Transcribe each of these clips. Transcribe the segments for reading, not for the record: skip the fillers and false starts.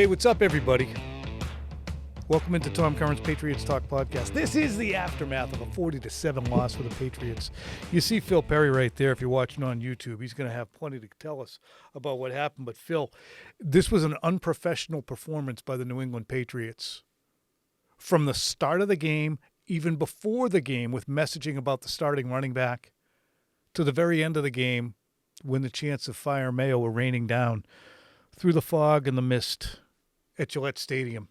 Hey, what's up, everybody? Welcome into Tom Curran's Patriots Talk Podcast. This is the aftermath of a 40-7 loss for the Patriots. You see Phil Perry right there if you're watching on YouTube. He's going to have plenty to tell us about what happened. But, Phil, this was an unprofessional performance by the New England Patriots. From the start of the game, even before the game, with messaging about the starting running back, to the very end of the game, when the chants of fire Mayo were raining down through the fog and the mist at Gillette Stadium.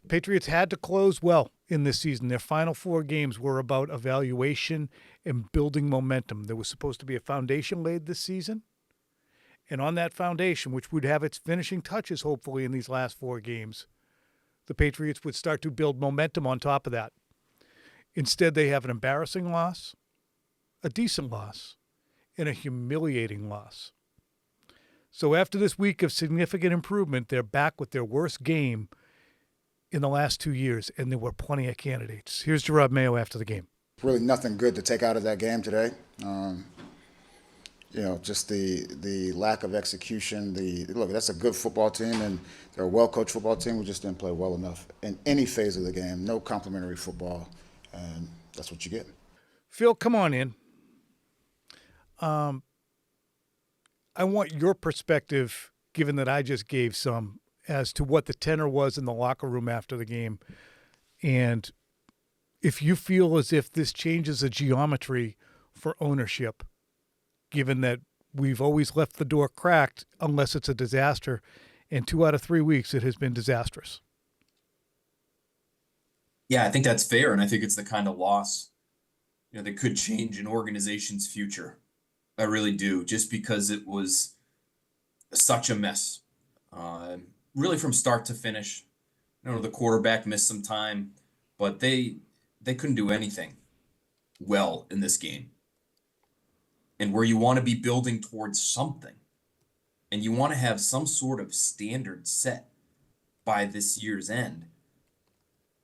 Patriots had to close well in this season. Their final 4 games were about evaluation and building momentum. There was supposed to be a foundation laid this season. And on that foundation, which would have its finishing touches, hopefully, in these last 4 games, the Patriots would start to build momentum on top of that. Instead, they have an embarrassing loss, a decent loss, and a humiliating loss. So after this week of significant improvement, they're back with their worst game in the last 2 years, and there were plenty of candidates. Here's Jerod Mayo after the game. Really nothing good to take out of that game today. Just the lack of execution. Look, that's a good football team, and they're a well-coached football team. We just didn't play well enough in any phase of the game. No complimentary football, and that's what you get. Phil, come on in. I want your perspective, given that I just gave some, as to what the tenor was in the locker room after the game. And if you feel as if this changes the geometry for ownership, given that we've always left the door cracked unless it's a disaster, and 2 out of 3 weeks it has been disastrous. Yeah, I think that's fair, and I think it's the kind of loss, that could change an organization's future. I really do, just because it was such a mess, really from start to finish. The quarterback missed some time, but they couldn't do anything well in this game. And where you want to be building towards something, and you want to have some sort of standard set by this year's end,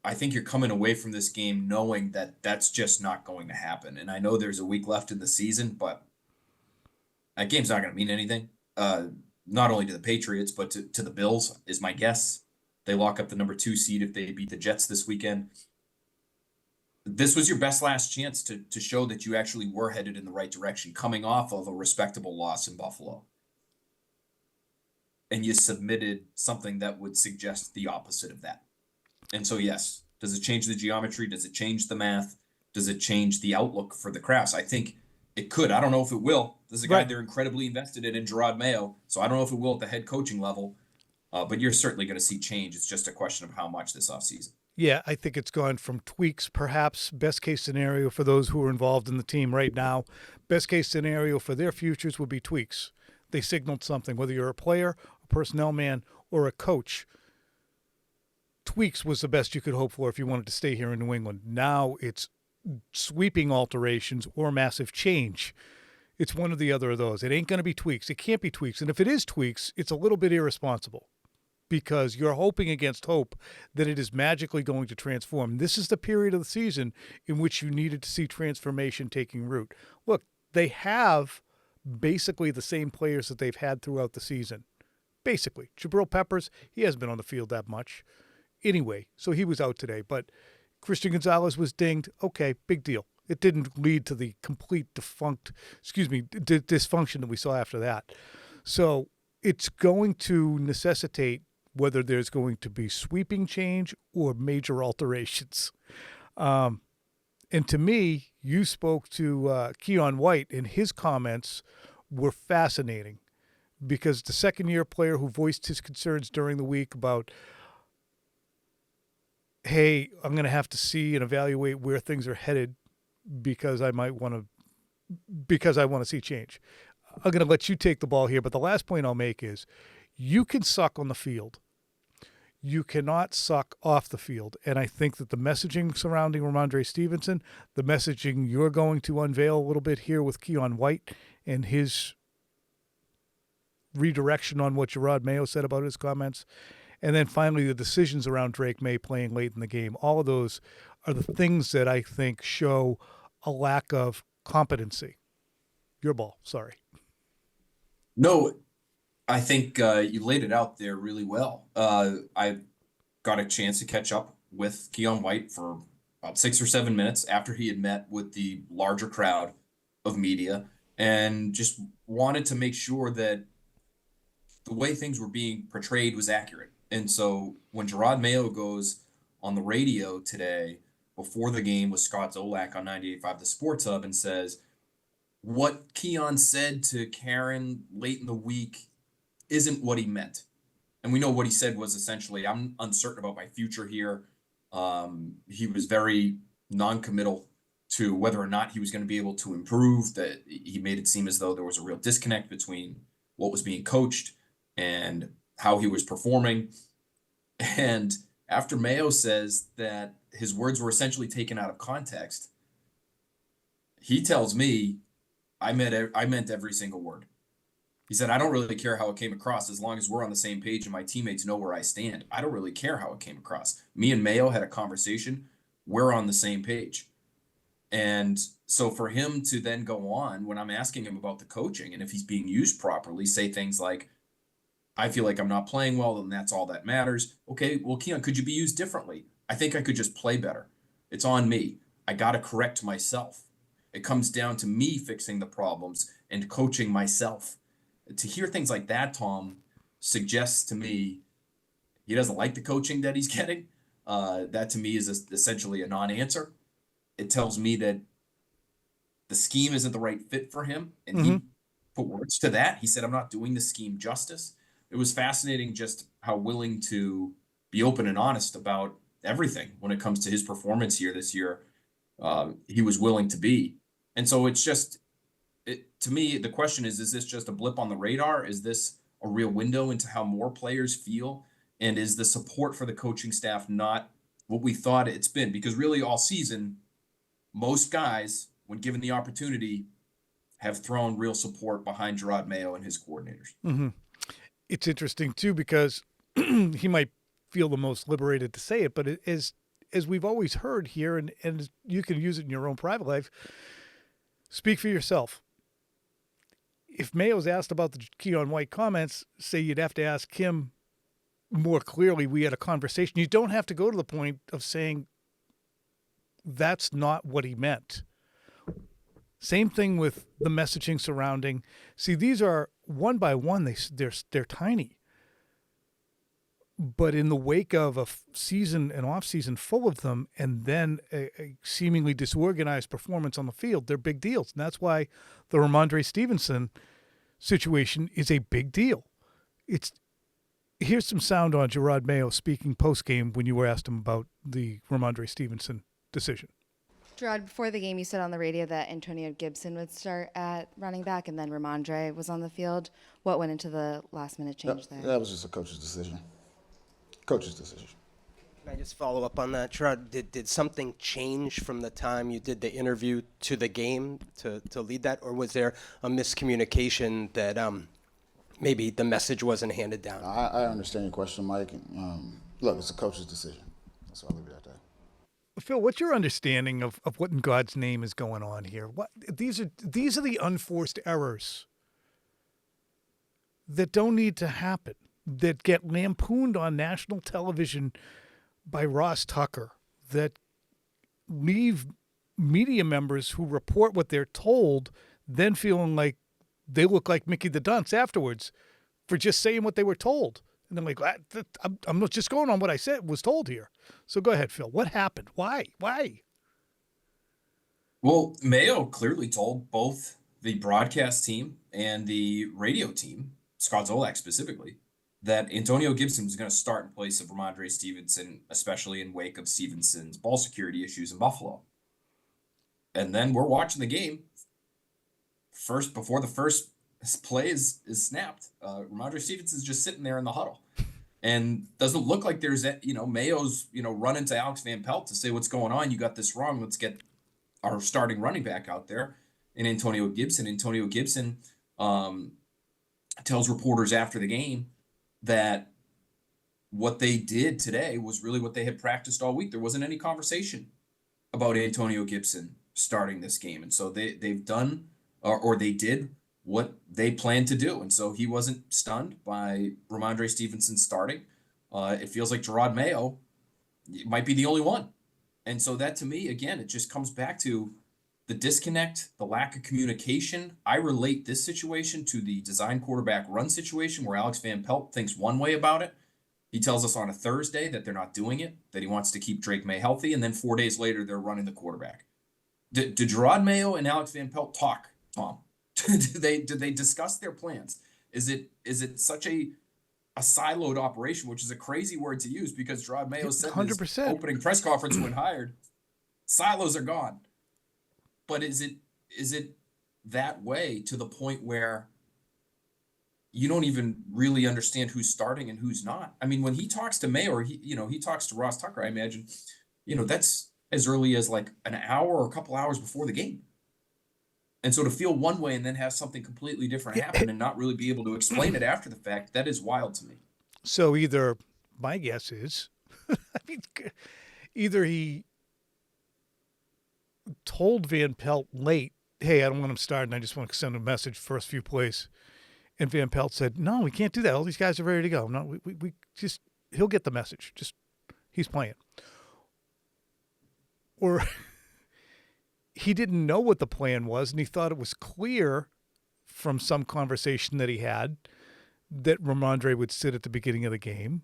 I think you're coming away from this game knowing that that's just not going to happen. And I know there's a week left in the season, but that game's not going to mean anything. Not only to the Patriots, but to the Bills, is my guess. They lock up the number 2 seed if they beat the Jets this weekend. This was your best last chance to show that you actually were headed in the right direction, coming off of a respectable loss in Buffalo. And you submitted something that would suggest the opposite of that. And so, yes, does it change the geometry? Does it change the math? Does it change the outlook for the Krafts? I think it could. I don't know if it will. There's a guy they're incredibly invested in Jerod Mayo, so I don't know if it will at the head coaching level. But you're certainly going to see change. It's just a question of how much this offseason. Yeah, I think it's gone from tweaks, perhaps best case scenario for those who are involved in the team right now. Best case scenario for their futures would be tweaks. They signaled something, whether you're a player, a personnel man, or a coach. Tweaks was the best you could hope for if you wanted to stay here in New England. Now it's sweeping alterations or massive change. It's one or the other of those. It ain't going to be tweaks. It can't be tweaks. And if it is tweaks, it's a little bit irresponsible because you're hoping against hope that it is magically going to transform. This is the period of the season in which you needed to see transformation taking root. Look, they have basically the same players that they've had throughout the season. Basically. Jabril Peppers, he hasn't been on the field that much. Anyway, so he was out today. But Christian Gonzalez was dinged. Okay, big deal. It didn't lead to the complete dysfunction that we saw after that. So it's going to necessitate whether there's going to be sweeping change or major alterations. And to me, you spoke to Keon White, and his comments were fascinating because the second-year player who voiced his concerns during the week about, hey, I'm going to have to see and evaluate where things are headed because I want to see change. I'm going to let you take the ball here, but the last point I'll make is you can suck on the field. You cannot suck off the field. And I think that the messaging surrounding Ramondre Stevenson, the messaging you're going to unveil a little bit here with Keon White and his redirection on what Jerod Mayo said about his comments, and then finally the decisions around Drake May playing late in the game, all of those are the things that I think show a lack of competency. Your ball, sorry. No, I think you laid it out there really well. I got a chance to catch up with Keon White for about 6 or 7 minutes after he had met with the larger crowd of media, and just wanted to make sure that the way things were being portrayed was accurate. And so when Jerod Mayo goes on the radio today before the game with Scott Zolak on 98.5 The Sports Hub and says, what Keon said to Curran late in the week isn't what he meant. And we know what he said was essentially, I'm uncertain about my future here. He was very non-committal to whether or not he was going to be able to improve. That he made it seem as though there was a real disconnect between what was being coached and how he was performing. And after Mayo says that his words were essentially taken out of context, he tells me, I meant every single word. He said, I don't really care how it came across as long as we're on the same page and my teammates know where I stand. I don't really care how it came across. Me and Mayo had a conversation. We're on the same page. And so for him to then go on, when I'm asking him about the coaching and if he's being used properly, say things like, I feel like I'm not playing well, and that's all that matters. Okay, well, Keon, could you be used differently? I think I could just play better. It's on me. I got to correct myself. It comes down to me fixing the problems and coaching myself. To hear things like that, Tom, suggests to me he doesn't like the coaching that he's getting. That to me is essentially a non-answer. It tells me that the scheme isn't the right fit for him, and he put words to that. He said, I'm not doing the scheme justice. It was fascinating just how willing to be open and honest about everything when it comes to his performance here this year. He was willing to be. And so it's just, to me, the question is this just a blip on the radar? Is this a real window into how more players feel? And is the support for the coaching staff not what we thought it's been? Because really all season, most guys, when given the opportunity, have thrown real support behind Jerod Mayo and his coordinators. Mm-hmm. It's interesting, too, because he might feel the most liberated to say it, but it is, as we've always heard here, and you can use it in your own private life, speak for yourself. If Mayo's asked about the Keon White comments, say you'd have to ask him more clearly, we had a conversation. You don't have to go to the point of saying that's not what he meant. Same thing with the messaging surrounding. See, these are one by one, they're tiny. But in the wake of a season, an off season full of them, and then a seemingly disorganized performance on the field, they're big deals. And that's why the Ramondre Stevenson situation is a big deal. Here's some sound on Jerod Mayo speaking post-game when you were asked him about the Ramondre Stevenson decision. Jerod, before the game, you said on the radio that Antonio Gibson would start at running back and then Ramondre was on the field. What went into the last-minute change there? That was just a coach's decision. Coach's decision. Can I just follow up on that, Jerod? Did something change from the time you did the interview to the game to lead that? Or was there a miscommunication that maybe the message wasn't handed down? I understand your question, Mike. Look, it's a coach's decision. That's why I'll leave it at that. Phil, what's your understanding of what in God's name is going on here? These are the unforced errors that don't need to happen, that get lampooned on national television by Ross Tucker, that leave media members who report what they're told then feeling like they look like Mickey the Dunce afterwards for just saying what they were told. And I'm like, I'm not just going on what I was told here. So go ahead, Phil. What happened? Why? Well, Mayo clearly told both the broadcast team and the radio team, Scott Zolak specifically, that Antonio Gibson was going to start in place of Ramondre Stevenson, especially in wake of Stevenson's ball security issues in Buffalo. And then we're watching the game. Before the first play is snapped, Ramondre Stevenson's just sitting there in the huddle. And doesn't look like there's, Mayo's, running to Alex Van Pelt to say what's going on. You got this wrong. Let's get our starting running back out there. And Antonio Gibson tells reporters after the game that what they did today was really what they had practiced all week. There wasn't any conversation about Antonio Gibson starting this game. And so they've done, or they did what they planned to do. And so he wasn't stunned by Ramondre Stevenson starting. It feels like Jerod Mayo might be the only one. And so that, to me, again, it just comes back to the disconnect, the lack of communication. I relate this situation to the design quarterback run situation where Alex Van Pelt thinks one way about it. He tells us on a Thursday that they're not doing it, that he wants to keep Drake May healthy, and then 4 days later, they're running the quarterback. Did Jerod Mayo and Alex Van Pelt talk, Tom? Did they discuss their plans? Is it such a siloed operation, which is a crazy word to use because Jerod Mayo said in his 100%. opening press conference when hired, silos are gone. But is it that way to the point where you don't even really understand who's starting and who's not? I mean, when he talks to Mayo or he talks to Ross Tucker, I imagine, that's as early as like an hour or a couple hours before the game. And so to feel one way and then have something completely different happen and not really be able to explain it after the fact, that is wild to me. So either, my guess is, I mean, either he told Van Pelt late, hey, I don't want him starting. I just want to send a message first few plays. And Van Pelt said, no, we can't do that. All these guys are ready to go. No, we just, he'll get the message. Just, he's playing. Or he didn't know what the plan was, and he thought it was clear from some conversation that he had that Ramondre would sit at the beginning of the game.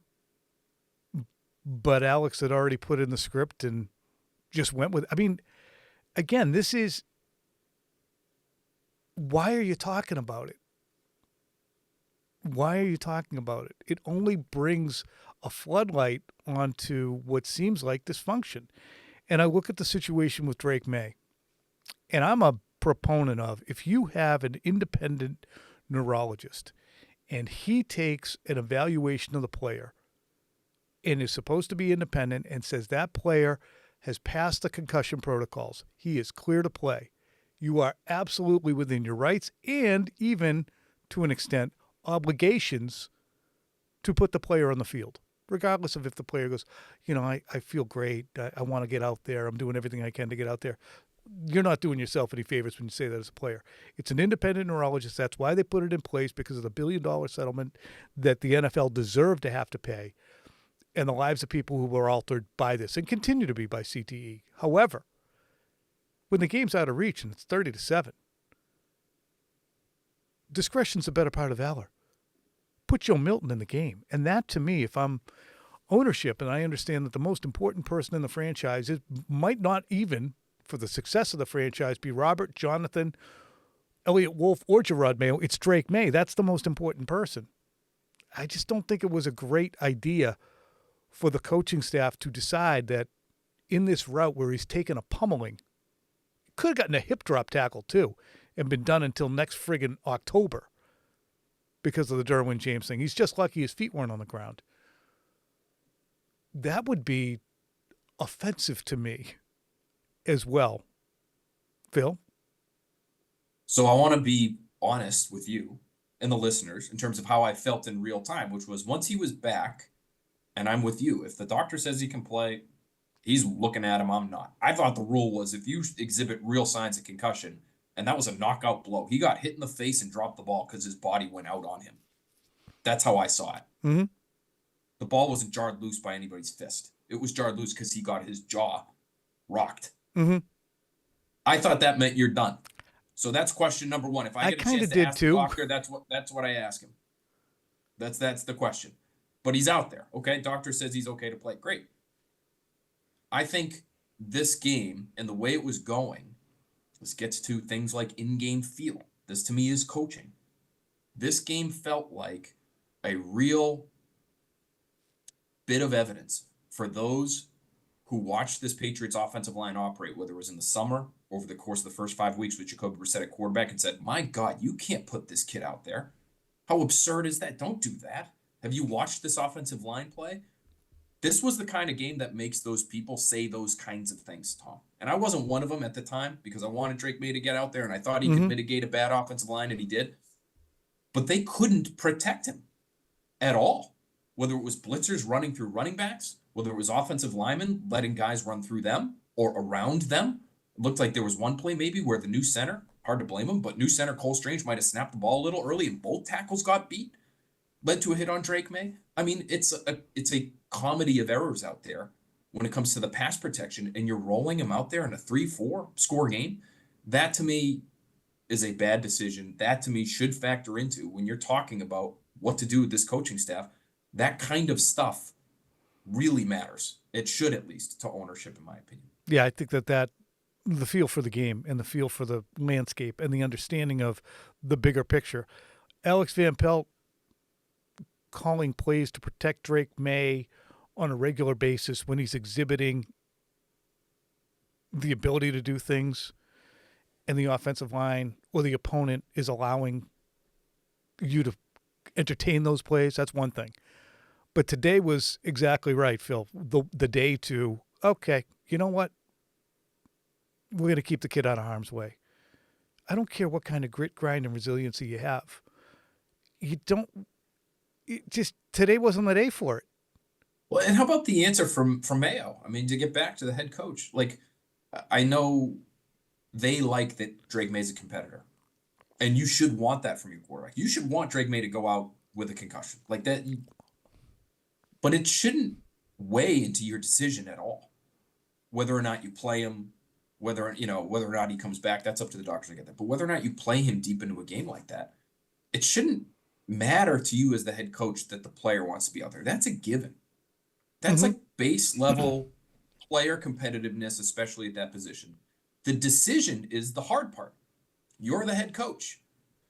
But Alex had already put in the script and just went with it. I mean, again, this is, why are you talking about it? Why are you talking about it? It only brings a floodlight onto what seems like dysfunction. And I look at the situation with Drake May, and I'm a proponent of, if you have an independent neurologist and he takes an evaluation of the player and is supposed to be independent and says that player has passed the concussion protocols, he is clear to play, you are absolutely within your rights and even, to an extent, obligations to put the player on the field, regardless of if the player goes, I feel great, I want to get out there, I'm doing everything I can to get out there. You're not doing yourself any favors when you say that as a player. It's an independent neurologist. That's why they put it in place, because of the $1 billion settlement that the NFL deserved to have to pay and the lives of people who were altered by this and continue to be by CTE. However, when the game's out of reach and it's 30-7, discretion's a better part of valor. Put Joe Milton in the game. And that, to me, if I'm ownership and I understand that the most important person in the franchise might not even, for the success of the franchise, be Robert, Jonathan, Elliott Wolf, or Jerod Mayo, it's Drake May. That's the most important person. I just don't think it was a great idea for the coaching staff to decide that in this route where he's taken a pummeling, could have gotten a hip drop tackle too and been done until next friggin' October because of the Derwin James thing. He's just lucky his feet weren't on the ground. That would be offensive to me as well. Phil? So I want to be honest with you and the listeners in terms of how I felt in real time, which was once he was back, and I'm with you. If the doctor says he can play, he's looking at him, I'm not. I thought the rule was if you exhibit real signs of concussion, and that was a knockout blow. He got hit in the face and dropped the ball because his body went out on him. That's how I saw it. Mm-hmm. The ball wasn't jarred loose by anybody's fist. It was jarred loose because he got his jaw rocked. Mm-hmm. I thought that meant you're done. So that's question number one. If I get a chance to ask the doctor, that's what I ask him. That's the question. But he's out there. Okay, doctor says he's okay to play. Great. I think this game and the way it was going, this gets to things like in-game feel. This to me is coaching. This game felt like a real bit of evidence for those who watched this Patriots offensive line operate, whether it was in the summer, over the course of the first 5 weeks with Jacoby Brissett at quarterback, and said, my God, you can't put this kid out there. How absurd is that? Don't do that. Have you watched this offensive line play? This was the kind of game that makes those people say those kinds of things, Tom. And I wasn't one of them at the time because I wanted Drake May to get out there and I thought he could mitigate a bad offensive line, and he did. But they couldn't protect him at all. Whether it was blitzers running through running backs, whether it was offensive linemen letting guys run through them or around them. It looked like there was one play maybe where the new center hard to blame him, but new center Cole Strange might have snapped the ball a little early and both tackles got beat, led to a hit on Drake May. I mean, it's a comedy of errors out there when it comes to the pass protection, and you're rolling him out there in a 3-4 score game. That to me is a bad decision. That to me should factor into when you're talking about what to do with this coaching staff. That kind of stuff really matters. It should, at least, to ownership, in my opinion. Yeah, I think that the feel for the game and the feel for the landscape and the understanding of the bigger picture. Alex Van Pelt calling plays to protect Drake May on a regular basis when he's exhibiting the ability to do things and the offensive line or the opponent is allowing you to entertain those plays, that's one thing. But today was exactly right, Phil. The day to, okay, you know what? We're going to keep the kid out of harm's way. I don't care what kind of grit, grind, and resiliency you have. Today wasn't the day for it. Well, and how about the answer from Mayo? I mean, to get back to the head coach, like, I know they like that Drake May's a competitor, and you should want that from your quarterback. You should want Drake May to go out with a concussion like that, but it shouldn't weigh into your decision at all. Whether or not you play him, whether or not he comes back, that's up to the doctor to get that. But whether or not you play him deep into a game like that, it shouldn't matter to you as the head coach that the player wants to be out there. That's a given. That's like base level player competitiveness, especially at that position. The decision is the hard part. You're the head coach.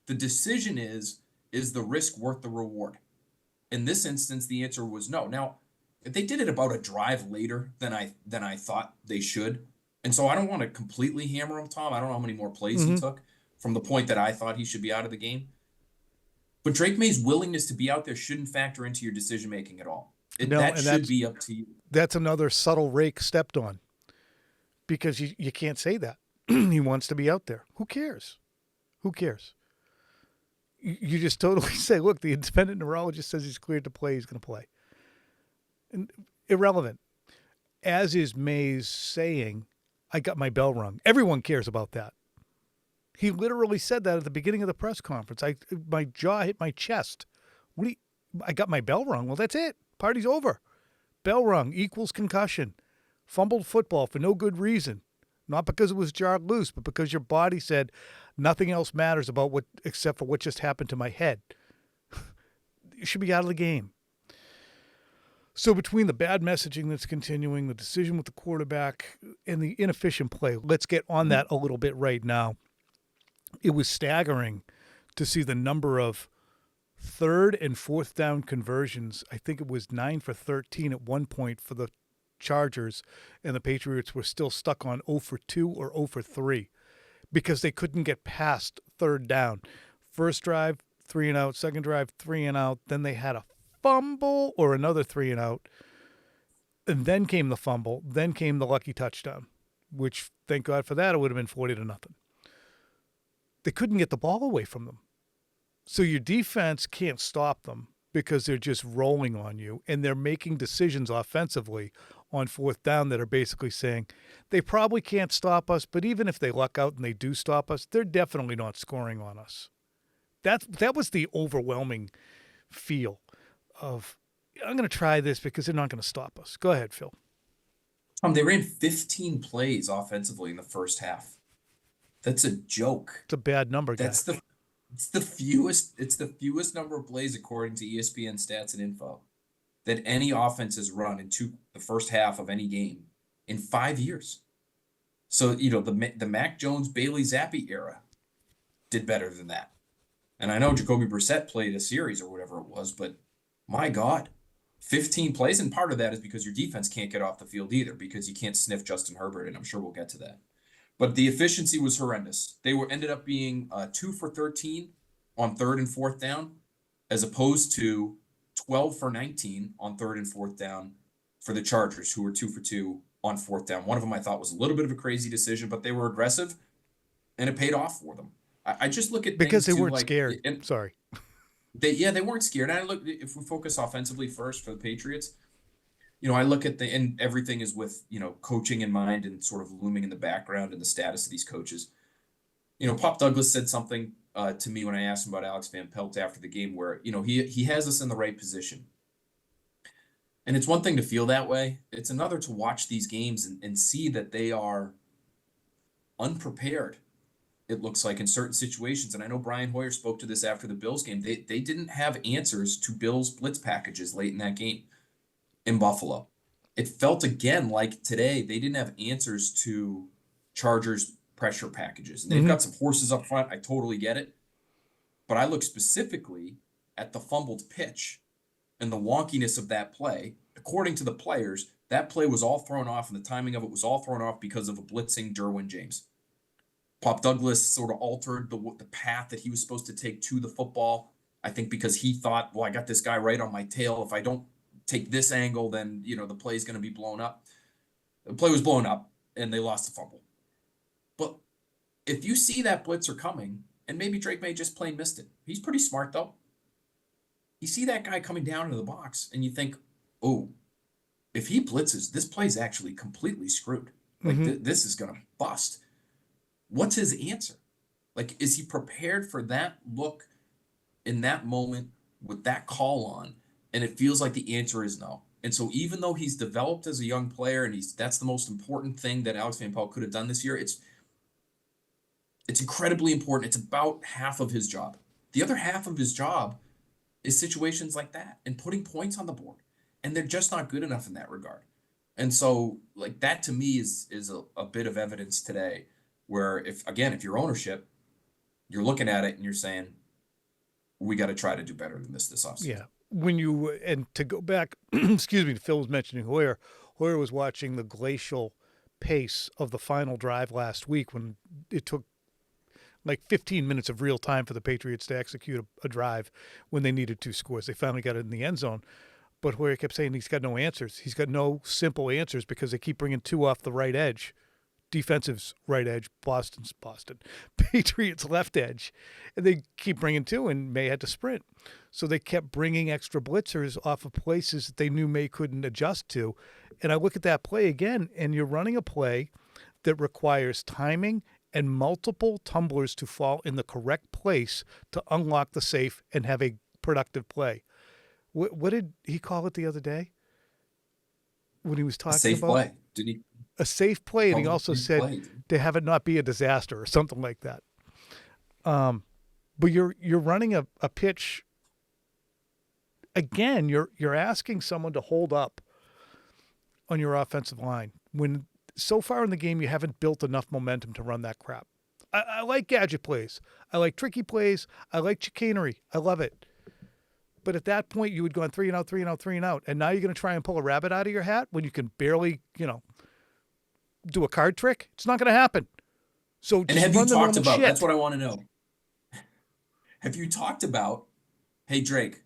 The decision is the risk worth the reward? In this instance, the answer was no. Now, if they did it about a drive later than I thought they should, and so I don't want to completely hammer him, Tom. I don't know how many more plays he took from the point that I thought he should be out of the game. But Drake May's willingness to be out there shouldn't factor into your decision-making at all. That should be up to you. That's another subtle rake stepped on because you can't say that. He wants to be out there. Who cares? Who cares? You just totally say, look, the independent neurologist says he's cleared to play. He's going to play. And irrelevant. As is May's saying, I got my bell rung. Everyone cares about that. He literally said that at the beginning of the press conference. My jaw hit my chest. I got my bell rung. Well, that's it. Party's over. Bell rung equals concussion. Fumbled football for no good reason. Not because it was jarred loose, but because your body said nothing else matters except for what just happened to my head. You should be out of the game. So between the bad messaging that's continuing, the decision with the quarterback, and the inefficient play, let's get on that a little bit right now. It was staggering to see the number of third and fourth down conversions. I think it was 9 for 13 at one point for the Chargers, and the Patriots were still stuck on 0 for 2 or 0 for 3 because they couldn't get past third down. First drive, 3 and out. Second drive, 3 and out. Then they had a fumble or another 3 and out. And then came the fumble. Then came the lucky touchdown, which, thank God for that, it would have been 40-0. They couldn't get the ball away from them. So your defense can't stop them because they're just rolling on you, and they're making decisions offensively on fourth down that are basically saying they probably can't stop us, but even if they luck out and they do stop us, they're definitely not scoring on us. That was the overwhelming feel of, I'm going to try this because they're not going to stop us. Go ahead, Phil. They ran 15 plays offensively in the first half. That's a joke. It's a bad number, guys. It's the fewest number of plays according to ESPN stats and info that any offense has run into the first half of any game in 5 years. So, the Mac Jones, Bailey Zappi era did better than that. And I know Jacoby Brissett played a series or whatever it was, but my God, 15 plays. And part of that is because your defense can't get off the field either because you can't sniff Justin Herbert, and I'm sure we'll get to that. But the efficiency was horrendous. They ended up being 2 for 13 on third and fourth down, as opposed to 12 for 19 on third and fourth down for the Chargers, who were 2 for 2 on fourth down. One of them I thought was a little bit of a crazy decision, but they were aggressive, and it paid off for them. I just look at because they things weren't scared. Sorry. They weren't scared. And I look, if we focus offensively first for the Patriots, I look at and everything is with, coaching in mind and sort of looming in the background and the status of these coaches. Pop Douglas said something to me when I asked him about Alex Van Pelt after the game where, he has us in the right position. And it's one thing to feel that way. It's another to watch these games and see that they are unprepared, it looks like, in certain situations. And I know Brian Hoyer spoke to this after the Bills game. They didn't have answers to Bills blitz packages late in that game in Buffalo. It felt again like today they didn't have answers to Chargers pressure packages. And they've got some horses up front. I totally get it. But I look specifically at the fumbled pitch and the wonkiness of that play. According to the players, that play was all thrown off, and the timing of it was all thrown off because of a blitzing Derwin James. Pop Douglas sort of altered the path that he was supposed to take to the football, I think because he thought, well, I got this guy right on my tail. If I don't take this angle, then, the play is going to be blown up. The play was blown up, and they lost the fumble. But if you see that blitzer coming, and maybe Drake May just plain missed it. He's pretty smart, though. You see that guy coming down into the box, and you think, oh, if he blitzes, this play's actually completely screwed. Like, this is going to bust. What's his answer? Like, is he prepared for that look in that moment with that call on? And it feels like the answer is no. And so even though he's developed as a young player, and that's the most important thing that Alex Van Pelt could have done this year, it's incredibly important. It's about half of his job. The other half of his job is situations like that and putting points on the board. And they're just not good enough in that regard. And so, like, that to me is a bit of evidence today where if you're ownership, you're looking at it and you're saying, we got to try to do better than this offseason. Yeah. And to go back, excuse me, Phil was mentioning Hoyer. Hoyer was watching the glacial pace of the final drive last week when it took like 15 minutes of real time for the Patriots to execute a drive when they needed 2 scores. They finally got it in the end zone. But Hoyer kept saying he's got no answers. He's got no simple answers because they keep bringing 2 off the right edge. Defensive's right edge, Boston. Patriots left edge. And they keep bringing 2, and May had to sprint. So they kept bringing extra blitzers off of places that they knew May couldn't adjust to. And I look at that play again, and you're running a play that requires timing and multiple tumblers to fall in the correct place to unlock the safe and have a productive play. What did he call it the other day when he was talking safe about play? Did he? A safe play, and he also said to have it not be a disaster or something like that. But you're running a pitch. Again, you're asking someone to hold up on your offensive line when so far in the game you haven't built enough momentum to run that crap. I like gadget plays. I like tricky plays. I like chicanery. I love it. But at that point, you had gone 3 and out, 3 and out, 3 and out. And now you're going to try and pull a rabbit out of your hat when you can barely, do a card trick? It's not going to happen. So and have you talked about, shit. That's what I want to know. Have you talked about, hey, Drake,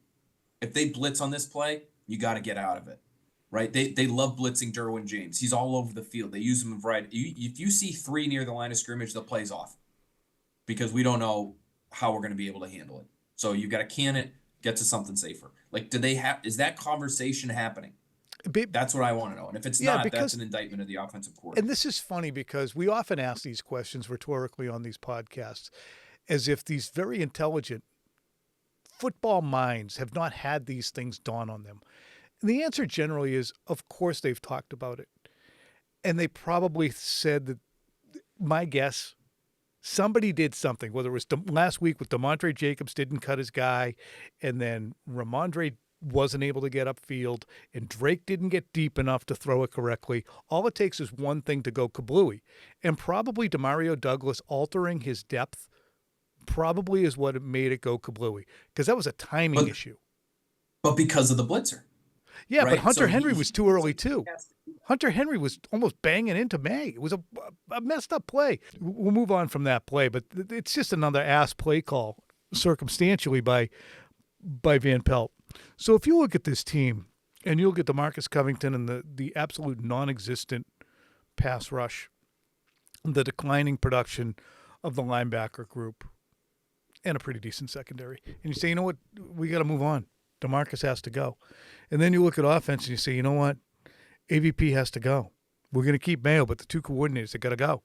if they blitz on this play, you got to get out of it, right? They love blitzing Derwin James. He's all over the field. They use him in variety. If you see 3 near the line of scrimmage, the play's off because we don't know how we're going to be able to handle it. So you got to can it, get to something safer. Like, is that conversation happening? That's what I want to know. And if it's not, that's an indictment of the offensive coordinator. And this is funny because we often ask these questions rhetorically on these podcasts as if these very intelligent football minds have not had these things dawn on them. And the answer generally is, of course, they've talked about it. And they probably said that, my guess, somebody did something, whether it was last week with DeMontre Jacobs didn't cut his guy, and then Ramondre wasn't able to get upfield, and Drake didn't get deep enough to throw it correctly. All it takes is one thing to go kablooey. And probably Demario Douglas altering his depth probably is what made it go kablooey, because that was a timing issue. But because of the blitzer. Yeah, right? But Hunter Henry was too early, too. Hunter Henry was almost banging into May. It was a messed up play. We'll move on from that play, but it's just another ass play call circumstantially by Van Pelt. So if you look at this team and you look at DeMarcus Covington and the absolute non-existent pass rush, the declining production of the linebacker group, and a pretty decent secondary, and you say, you know what, we got to move on. DeMarcus has to go. And then you look at offense and you say, you know what, AVP has to go. We're going to keep Mayo, but the 2 coordinators, they got to go.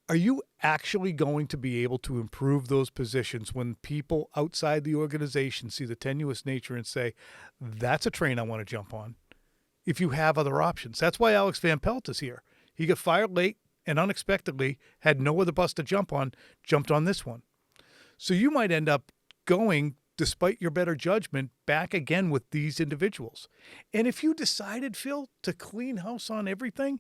Are you actually going to be able to improve those positions when people outside the organization see the tenuous nature and say, that's a train I want to jump on? If you have other options. That's why Alex Van Pelt is here. He got fired late and unexpectedly, had no other bus to jump on, jumped on this one. So you might end up going, despite your better judgment, back again with these individuals. And if you decided, Phil, to clean house on everything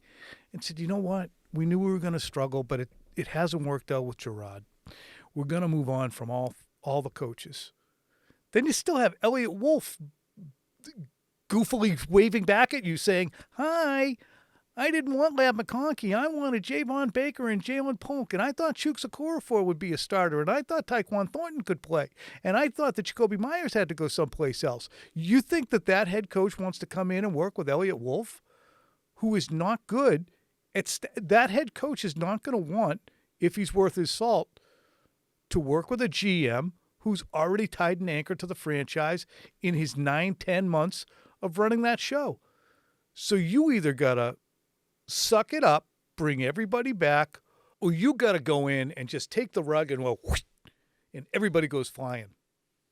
and said, you know what, we knew we were going to struggle, but it hasn't worked out with Jerod. We're going to move on from all the coaches. Then you still have Elliot Wolf goofily waving back at you saying, hi, I didn't want Lab McConkey. I wanted Javon Baker and Jalen Polk, and I thought Chuks Okorafor would be a starter, and I thought Tyquan Thornton could play, and I thought that Jacoby Myers had to go someplace else. You think that head coach wants to come in and work with Elliot Wolf, who is not good? That head coach is not going to want, if he's worth his salt, to work with a GM who's already tied an anchor to the franchise in his 9-10 months of running that show. So you either got to suck it up, bring everybody back, or you got to go in and just take the rug and whoosh, and everybody goes flying.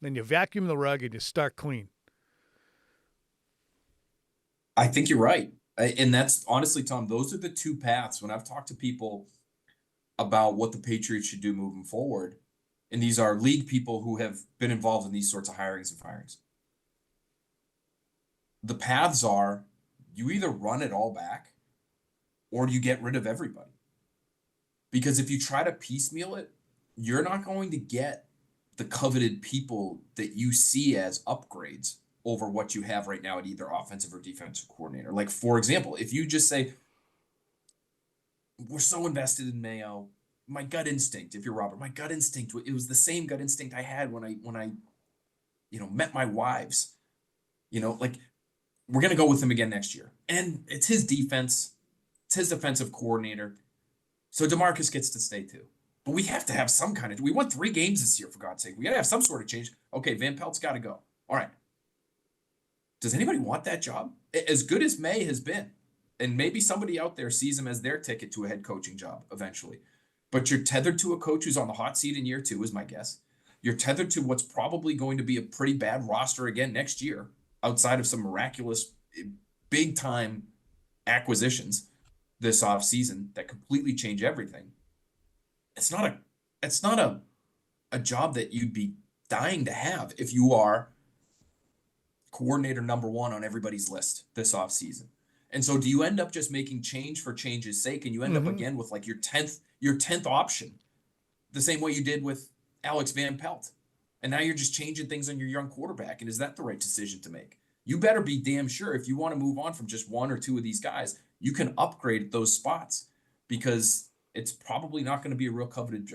Then you vacuum the rug and you start clean. I think you're right. And that's honestly, Tom, those are the two paths. When I've talked to people about what the Patriots should do moving forward, and these are league people who have been involved in these sorts of hirings and firings, the paths are you either run it all back or you get rid of everybody. Because if you try to piecemeal it, you're not going to get the coveted people that you see as upgrades over what you have right now at either offensive or defensive coordinator. Like, for example, if you just say, we're so invested in Mayo, my gut instinct, if you're Robert, my gut instinct, it was the same gut instinct I had when I met my wives, like, we're going to go with him again next year. And it's his defense. It's his defensive coordinator. So DeMarcus gets to stay too. But we have to have some kind of, we won 3 games this year, for God's sake. We got to have some sort of change. Okay, Van Pelt's got to go. All right. Does anybody want that job? As good as May has been, and maybe somebody out there sees him as their ticket to a head coaching job eventually, but you're tethered to a coach who's on the hot seat in year 2, is my guess. You're tethered to what's probably going to be a pretty bad roster again next year, outside of some miraculous big-time acquisitions this offseason that completely change everything. It's not a job that you'd be dying to have if you are coordinator number 1 on everybody's list this offseason. And so do you end up just making change for change's sake, and you end up again with like your 10th option, the same way you did with Alex Van Pelt, and now you're just changing things on your young quarterback? And is that the right decision to make? You better be damn sure, if you want to move on from just 1 or 2 of these guys, you can upgrade those spots, because it's probably not going to be a real coveted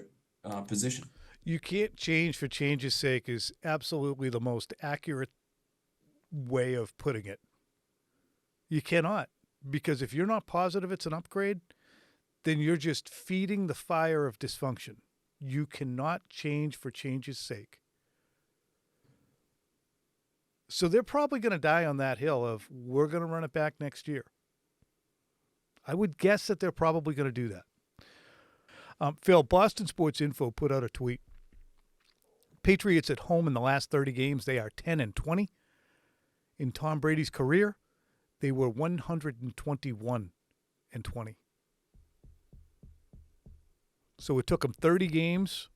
position. You can't change for change's sake is absolutely the most accurate way of putting it. You cannot, because if you're not positive it's an upgrade, then you're just feeding the fire of dysfunction. You cannot change for change's sake. So they're probably going to die on that hill of, we're going to run it back next year. I would guess that they're probably going to do that. Phil, Boston Sports Info put out a tweet. Patriots at home in the last 30 games, they are 10-20. In Tom Brady's career, they were 121-20. So it took them 30 games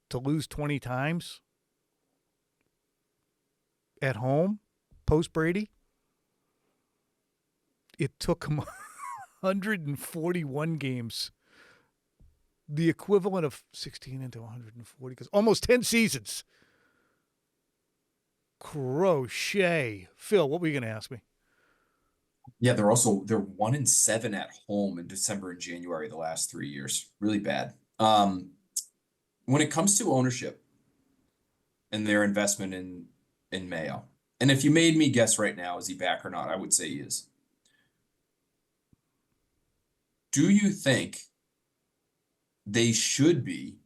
to lose 20 times at home post Brady. It took them 141 games, the equivalent of 16 into 140, because almost 10 seasons. Crochet. Phil, what were you going to ask me? Yeah, they're 1-7 at home in December and January the last 3 years. Really bad. When it comes to ownership and their investment in Mayo, and if you made me guess right now, is he back or not? I would say he is. Do you think they should be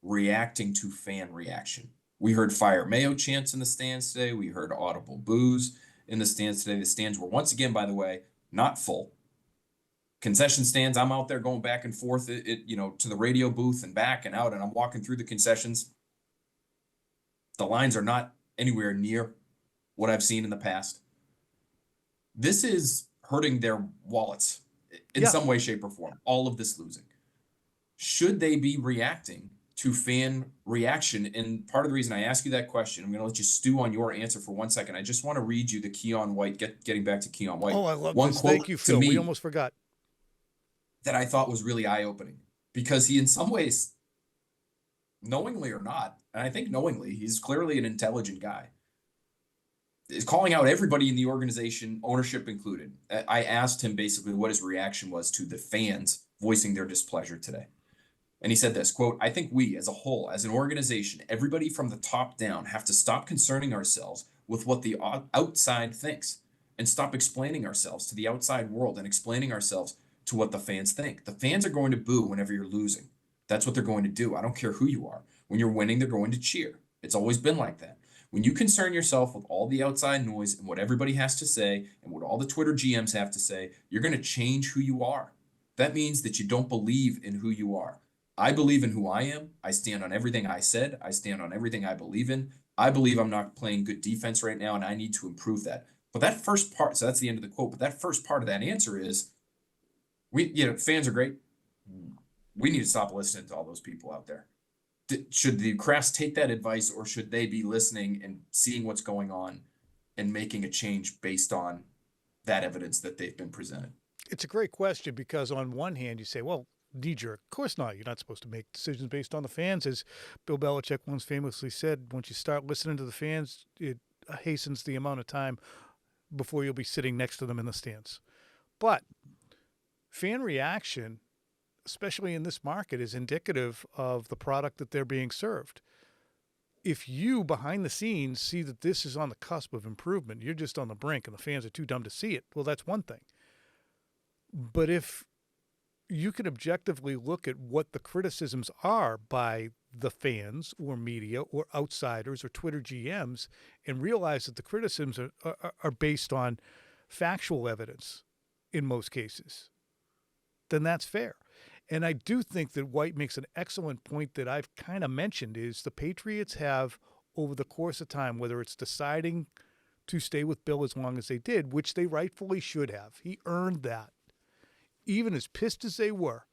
reacting to fan reaction? We heard Fire Mayo chants in the stands today. We heard audible boos in the stands today. The stands were once again, by the way, not full. concession stands. I'm out there going back and forth, to the radio booth and back and out, and I'm walking through the concessions. The lines are not anywhere near what I've seen in the past. This is hurting their wallets in Yeah. some way, shape, or form. All of this losing. Should they be reacting to fan reaction? And part of the reason I ask you that question, I'm going to let you stew on your answer for 1 second. I just want to read you the Keon White, getting back to Keon White. Oh, I love One this. quote Thank you, to Phil. me We almost forgot. that I thought was really eye-opening, because he, in some ways, knowingly or not, and I think knowingly, he's clearly an intelligent guy, is calling out everybody in the organization, ownership included. I asked him basically what his reaction was to the fans voicing their displeasure today. And he said this, quote, "I think we as a whole, as an organization, everybody from the top down, have to stop concerning ourselves with what the outside thinks and stop explaining ourselves to the outside world and explaining ourselves to what the fans think. The fans are going to boo whenever you're losing. That's what they're going to do. I don't care who you are. When you're winning, they're going to cheer. It's always been like that. When you concern yourself with all the outside noise and what everybody has to say and what all the Twitter GMs have to say, you're going to change who you are. That means that you don't believe in who you are. I believe in who I am. I stand on everything I said. I stand on everything I believe in. I believe I'm not playing good defense right now, and I need to improve that." But that first part, so that's the end of the quote, but that first part of that answer is, fans are great. We need to stop listening to all those people out there. Should the Krafts take that advice, or should they be listening and seeing what's going on and making a change based on that evidence that they've been presented? It's a great question, because on one hand you say, well, knee-jerk, of course not. You're not supposed to make decisions based on the fans. As Bill Belichick once famously said, once you start listening to the fans, it hastens the amount of time before you'll be sitting next to them in the stands. But fan reaction, especially in this market, is indicative of the product that they're being served. If you, behind the scenes, see that this is on the cusp of improvement, you're just on the brink and the fans are too dumb to see it, well, that's one thing. But if you can objectively look at what the criticisms are by the fans or media or outsiders or Twitter GMs and realize that the criticisms are based on factual evidence in most cases, then that's fair. And I do think that White makes an excellent point that I've kind of mentioned, is the Patriots have, over the course of time, whether it's deciding to stay with Bill as long as they did, which they rightfully should have. He earned that. Even as pissed as they were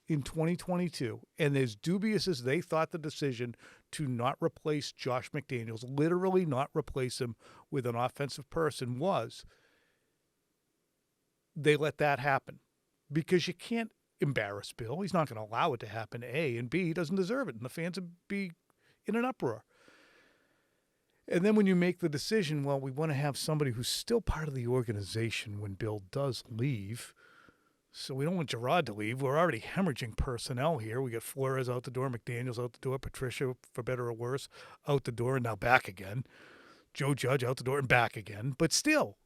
in 2022, and as dubious as they thought the decision to not replace Josh McDaniels, literally not replace him with an offensive person, was, they let that happen. Because you can't embarrass Bill. He's not going to allow it to happen, A, and B, he doesn't deserve it, and the fans would be in an uproar. And then when you make the decision, well, we want to have somebody who's still part of the organization when Bill does leave, so we don't want Jerod to leave. We're already hemorrhaging personnel here. We got Flores out the door, McDaniels out the door, Patricia, for better or worse, out the door and now back again. Joe Judge out the door and back again. But still,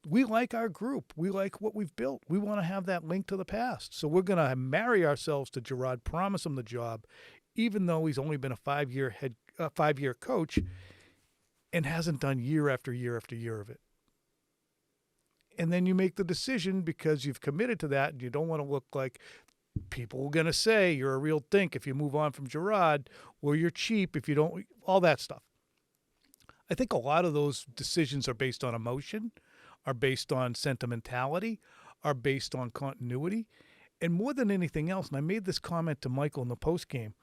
we like our group. We like what we've built. We want to have that link to the past. So we're going to marry ourselves to Jerod, promise him the job, even though he's only been a five-year coach and hasn't done year after year after year of it. And then you make the decision because you've committed to that, and you don't want to look like people are going to say you're a real dink if you move on from Jerod, or you're cheap if you don't, all that stuff. I think a lot of those decisions are based on emotion, are based on sentimentality, are based on continuity. And more than anything else, and I made this comment to Michael in the postgame,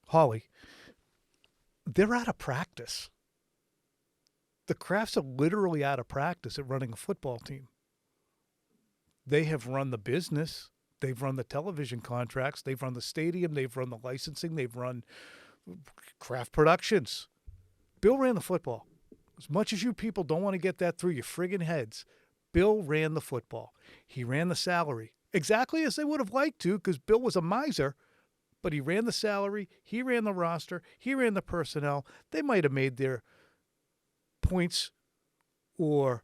Holly, they're out of practice. The Krafts are literally out of practice at running a football team. They have run the business. They've run the television contracts. They've run the stadium. They've run the licensing. They've run Kraft Productions. Bill ran the football. As much as you people don't want to get that through your friggin' heads, Bill ran the football. He ran the salary. Exactly as they would have liked to, because Bill was a miser, but he ran the salary. He ran the roster. He ran the personnel. They might have made their points or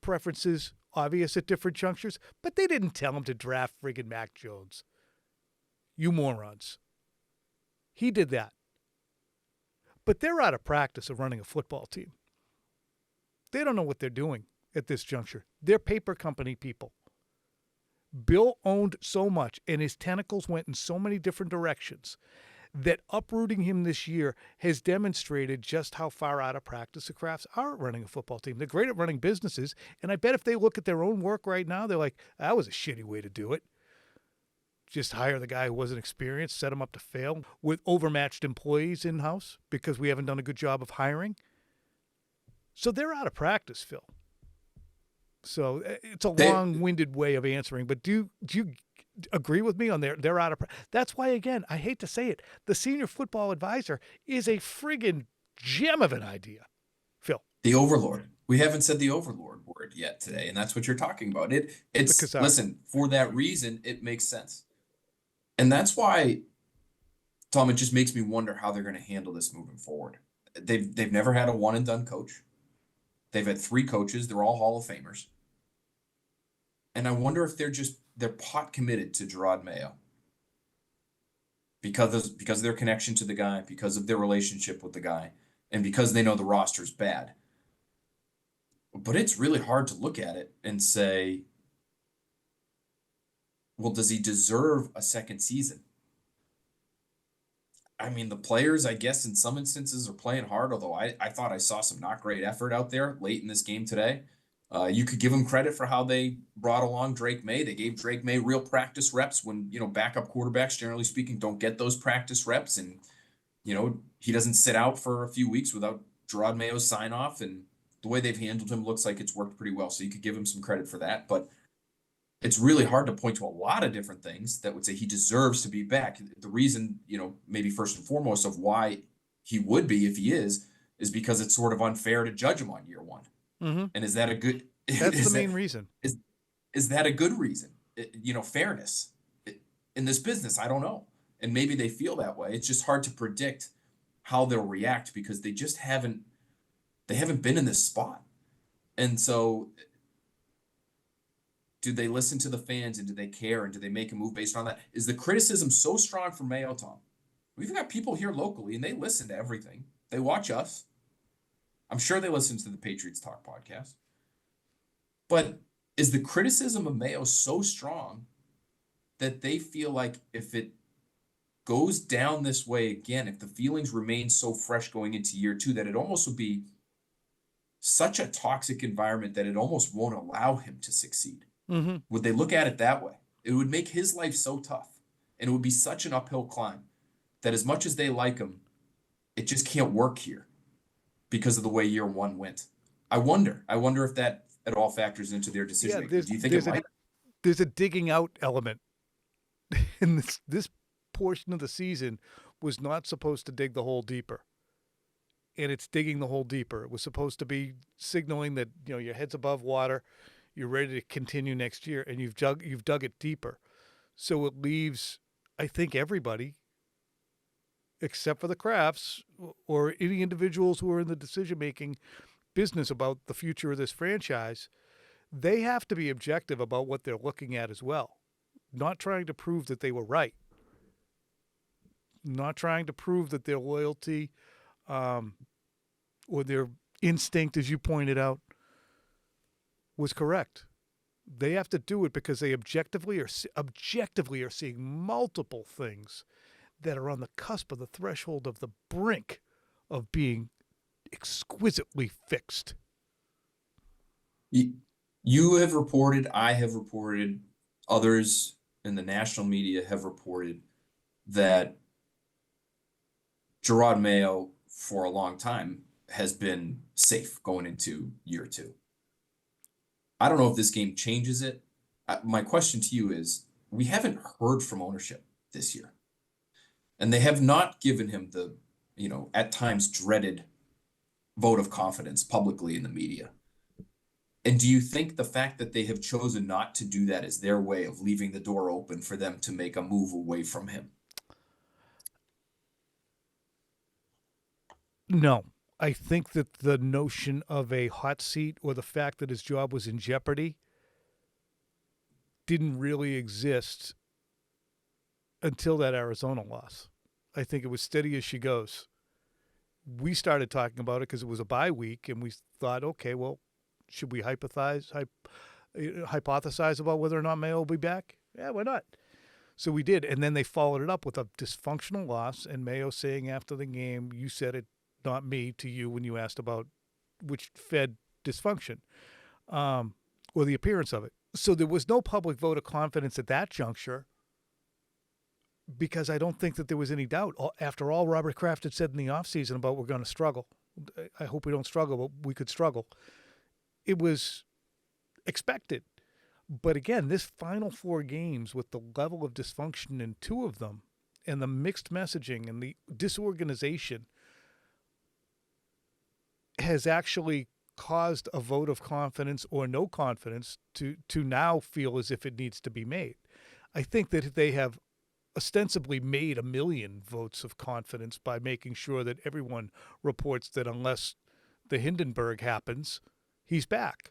preferences obvious at different junctures, but they didn't tell him to draft friggin' Mac Jones. You morons. He did that. But they're out of practice of running a football team. They don't know what they're doing at this juncture. They're paper company people. Bill owned so much, and his tentacles went in so many different directions that uprooting him this year has demonstrated just how far out of practice the Krafts are at running a football team. They're great at running businesses, and I bet if they look at their own work right now, they're like, that was a shitty way to do it. Just hire the guy who wasn't experienced, set him up to fail with overmatched employees in-house because we haven't done a good job of hiring. So they're out of practice, Phil. So it's a long-winded way of answering, but do you agree with me on they're out of practice? That's why, again, I hate to say it, the senior football advisor is a friggin' gem of an idea, Phil. The overlord. We haven't said the overlord word yet today, and that's what you're talking about. It's listen, for that reason, it makes sense. And that's why, Tom, it just makes me wonder how they're going to handle this moving forward. They've never had a one and done coach. They've had 3 coaches. They're all Hall of Famers. And I wonder if they're pot committed to Jerod Mayo because of their connection to the guy, because of their relationship with the guy, and because they know the roster's bad. But it's really hard to look at it and say, well, does he deserve a second season? I mean, the players, I guess, in some instances are playing hard, although I thought I saw some not great effort out there late in this game today. You could give them credit for how they brought along Drake May. They gave Drake May real practice reps when, backup quarterbacks, generally speaking, don't get those practice reps. And, he doesn't sit out for a few weeks without Jerod Mayo's sign off. And the way they've handled him looks like it's worked pretty well. So you could give him some credit for that. But it's really hard to point to a lot of different things that would say he deserves to be back. The reason, maybe first and foremost of why he would be if he is because it's sort of unfair to judge him on year one. Mm-hmm. And is that a good? That's the main reason. Is that a good reason? Fairness in this business. I don't know, and maybe they feel that way. It's just hard to predict how they'll react because they just haven't been in this spot, and so. Do they listen to the fans and do they care and do they make a move based on that? Is the criticism so strong for Mayo, Tom? We've got people here locally and they listen to everything. They watch us. I'm sure they listen to the Patriots Talk Podcast. But is the criticism of Mayo so strong that they feel like if it goes down this way again, if the feelings remain so fresh going into year 2, that it almost would be such a toxic environment that it almost won't allow him to succeed? Mm-hmm. Would they look at it that way? It would make his life so tough, and it would be such an uphill climb that as much as they like him, it just can't work here because of the way year 1 went. I wonder if that at all factors into their decision making. Do you think it might? There's a digging out element in this portion of the season was not supposed to dig the hole deeper. And it's digging the hole deeper. It was supposed to be signaling that, your head's above water. You're ready to continue next year, and you've dug it deeper. So it leaves, I think, everybody, except for the Krafts or any individuals who are in the decision-making business about the future of this franchise, they have to be objective about what they're looking at as well. Not trying to prove that they were right. Not trying to prove that their loyalty or their instinct, as you pointed out, was correct. They have to do it because they objectively are seeing multiple things that are on the cusp of the threshold of the brink of being exquisitely fixed. You have reported, I have reported, others in the national media have reported that Jerod Mayo for a long time has been safe going into year 2. I don't know if this game changes it. My question to you is, we haven't heard from ownership this year. And they have not given him the, at times dreaded vote of confidence publicly in the media. And do you think the fact that they have chosen not to do that is their way of leaving the door open for them to make a move away from him? No. I think that the notion of a hot seat or the fact that his job was in jeopardy didn't really exist until that Arizona loss. I think it was steady as she goes. We started talking about it because it was a bye week, and we thought, okay, well, should we hypothesize hypothesize about whether or not Mayo will be back? Yeah, why not? So we did, and then they followed it up with a dysfunctional loss, and Mayo saying after the game, you said it, not me, to you when you asked about which fed dysfunction, or the appearance of it. So there was no public vote of confidence at that juncture, because I don't think that there was any doubt. After all Robert Kraft had said in the offseason about we're going to struggle, I hope we don't struggle, but we could struggle. It was expected. But again, this final 4 games with the level of dysfunction in 2 of them and the mixed messaging and the disorganization has actually caused a vote of confidence or no confidence to now feel as if it needs to be made. I think that they have ostensibly made 1 million votes of confidence by making sure that everyone reports that unless the Hindenburg happens, he's back.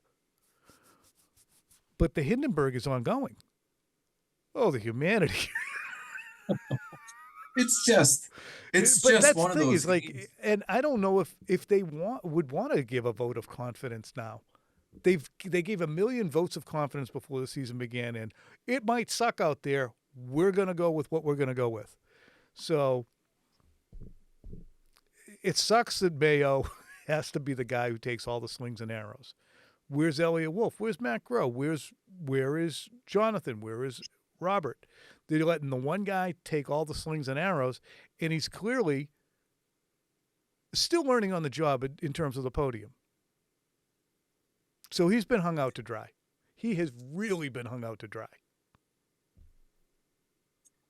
But the Hindenburg is ongoing. Oh, the humanity. It's just that's one the of thing those is like, games. and I don't know if they would want to give a vote of confidence now. They gave 1 million votes of confidence before the season began, and it might suck out there. We're going to go with what we're going to go with. So it sucks that Mayo has to be the guy who takes all the slings and arrows. Where's Elliot Wolf? Where's Matt Groh? Where is Jonathan? Where is Robert? They're letting the one guy take all the slings and arrows, and he's clearly still learning on the job in terms of the podium. So he's been hung out to dry. He has really been hung out to dry.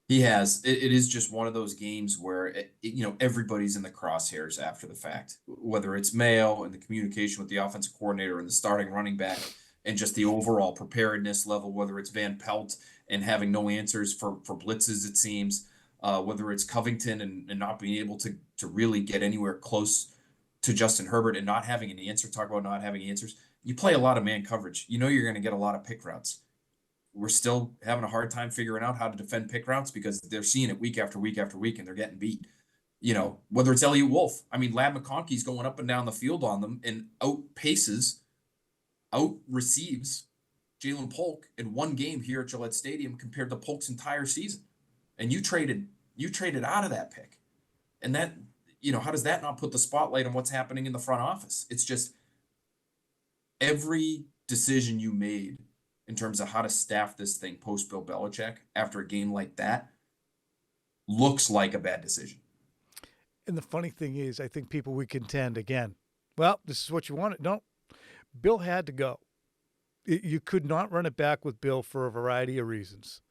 He has. It is just one of those games where everybody's in the crosshairs after the fact, whether it's Mayo and the communication with the offensive coordinator and the starting running back, and just the overall preparedness level. Whether it's Van Pelt and having no answers for blitzes, it seems. Whether it's Covington and not being able to really get anywhere close to Justin Herbert and not having an answer. Talk about not having answers. You play a lot of man coverage. You know you're going to get a lot of pick routes. We're still having a hard time figuring out how to defend pick routes because they're seeing it week after week after week and they're getting beat. Whether it's Elliot Wolf. I mean, Lab McConkey's going up and down the field on them and out-receives Jalen Polk in one game here at Gillette Stadium compared to Polk's entire season. And you traded out of that pick. And that, how does that not put the spotlight on what's happening in the front office? It's just every decision you made in terms of how to staff this thing post Bill Belichick after a game like that looks like a bad decision. And the funny thing is, I think people would contend again, well, this is what you wanted. No, Bill had to go. You could not run it back with Bill for a variety of reasons.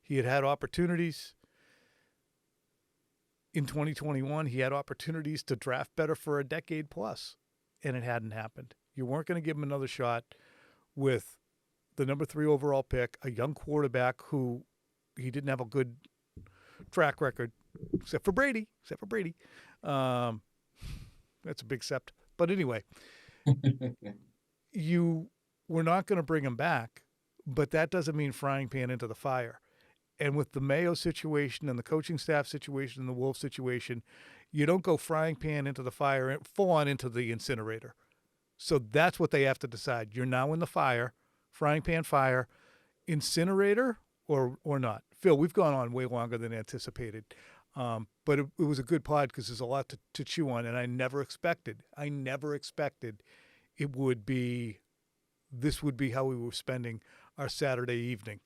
He had opportunities in 2021. He had opportunities to draft better for a decade plus, and it hadn't happened. You weren't going to give him another shot with the number 3 overall pick, a young quarterback who he didn't have a good track record, except for Brady. That's a big except. But anyway, you were not going to bring him back, but that doesn't mean frying pan into the fire. And with the Mayo situation and the coaching staff situation and the Wolf situation, you don't go frying pan into the fire and full on into the incinerator. So that's what they have to decide. You're now in the fire. Frying pan fire, incinerator or not. Phil, we've gone on way longer than anticipated, but it was a good pod because there's a lot to chew on, and I never expected it would be, this would be how we were spending our Saturday evening,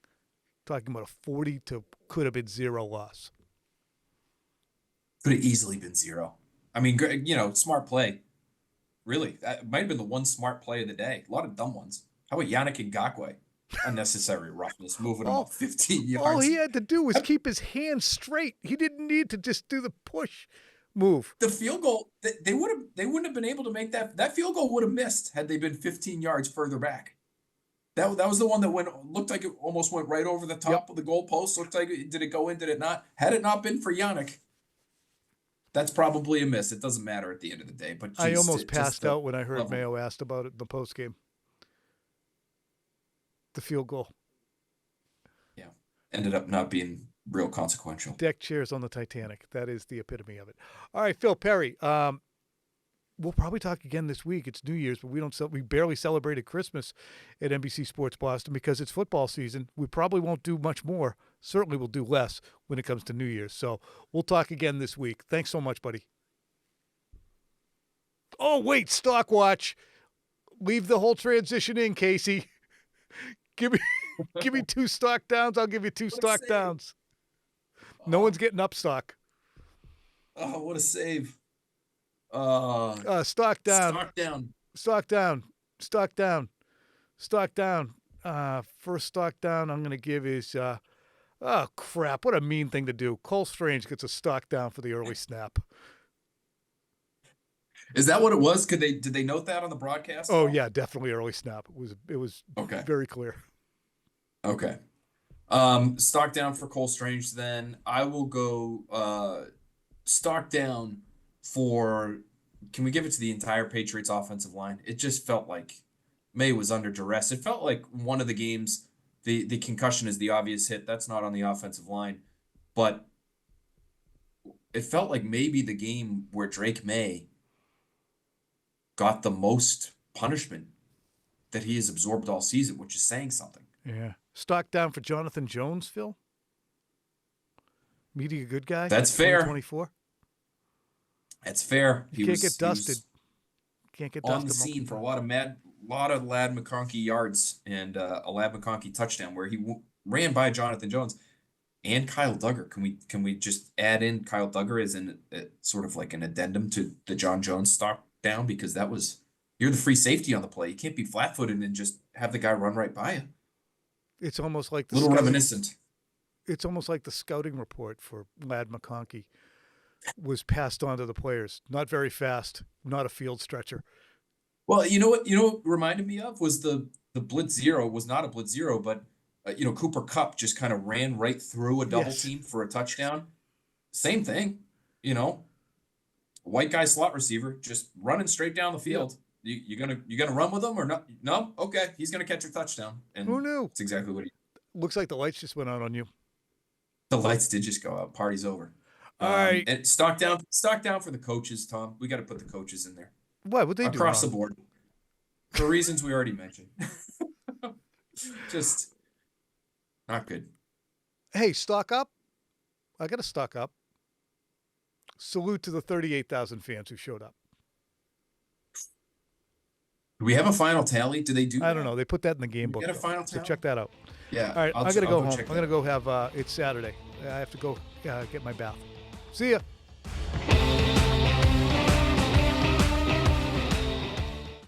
talking about a 40 to could have been 0 loss. Could have easily been 0. I mean, smart play. Really, that might have been the one smart play of the day. A lot of dumb ones. How about Yannick Ngakoue? Unnecessary roughness, moving him up 15 yards. All he had to do was keep his hands straight. He didn't need to just do the push move. The field goal, they wouldn't have been able to make that. That field goal would have missed had they been 15 yards further back. That was the one that looked like it almost went right over the top of the goalpost. Looked like did it go in? Did it not? Had it not been for Yannick, that's probably a miss. It doesn't matter at the end of the day. But I almost passed out when I heard Mayo asked about it in the postgame. The field goal. Yeah. Ended up not being real consequential. Deck chairs on the Titanic. That is the epitome of it. All right, Phil Perry. we'll probably talk again this week. It's New Year's, but we barely celebrated Christmas at NBC Sports Boston because it's football season. We probably won't do much more. Certainly we'll do less when it comes to New Year's. So we'll talk again this week. Thanks so much, buddy. Oh, wait, stock watch. Leave the whole transition in, Casey. Give me 2 stock downs. I'll give you 2 stock downs. No one's getting up stock. Oh, what a save. Stock down. Stock down. Stock down. Stock down. Stock down. First stock down I'm going to give is, oh, crap. What a mean thing to do. Cole Strange gets a stock down for the early snap. Is that what it was? Did they note that on the broadcast? Oh, yeah, definitely early snap. It was Okay. very clear. Okay. Stock down for Cole Strange. Then I will go stock down for. Can we give it to the entire Patriots offensive line? It just felt like May was under duress. It felt like one of the games. The concussion is the obvious hit. That's not on the offensive line, but it felt like maybe the game where Drake May got the most punishment that he has absorbed all season, which is saying something. Yeah. Stock down for Jonathan Jones, Phil. Meeting a good guy. That's fair. 2024. That's fair. He can't get dusted. Can't get dusted. On the scene for a lot of Ladd McConkey yards and a Ladd McConkey touchdown where he ran by Jonathan Jones and Kyle Duggar. Can we just add in Kyle Duggar as sort of like an addendum to the John Jones stock down, because you're the free safety on the play. You can't be flat-footed and just have the guy run right by you. It's almost like a little reminiscent. It's almost like the scouting report for Ladd McConkey was passed on to the players. Not very fast, not a field stretcher. Well, you know what reminded me of was the blitz zero was not a blitz zero, but Cooper Kupp just kind of ran right through a double team for a touchdown. Same thing, white guy slot receiver just running straight down the field. Yep. You gonna run with him or not? No, okay, he's gonna catch a touchdown. And who knew? It's exactly what he. Looks like the lights just went out on you. The lights did just go out. Party's over. All right. And stock down for the coaches, Tom. We got to put the coaches in there. What would they do across the board for reasons we already mentioned? Just not good. Hey, stock up. I got to stock up. Salute to the 38,000 fans who showed up. Do we have a final tally? Do they do? I don't know. They put that in the game book. Get a final tally? So tally? check that out. Yeah. All right. I got to go home. I'm going to go have, it's Saturday. I have to go get my bath. See ya.